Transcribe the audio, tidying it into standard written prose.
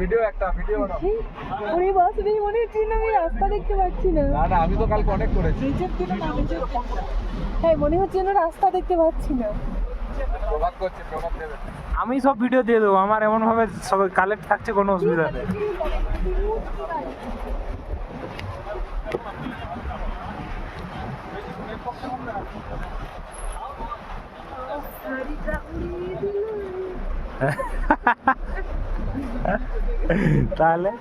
Video একটা video বানাও। ওরে বাস রে, মনে হচ্ছে না আমি রাস্তা দেখতে পাচ্ছি না। না না, আমি তো কালকে অনেক করেছি। হ্যাঁ, মনে হচ্ছে না রাস্তা দেখতে পাচ্ছি না। প্রভাত করছে, প্রভাত দেবে। আমি সব ভিডিও দিয়ে দেবো, আমার এমন ভাবে সব কালেক্ট থাকছে, কোনো অসুবিধা নেই। তাহলে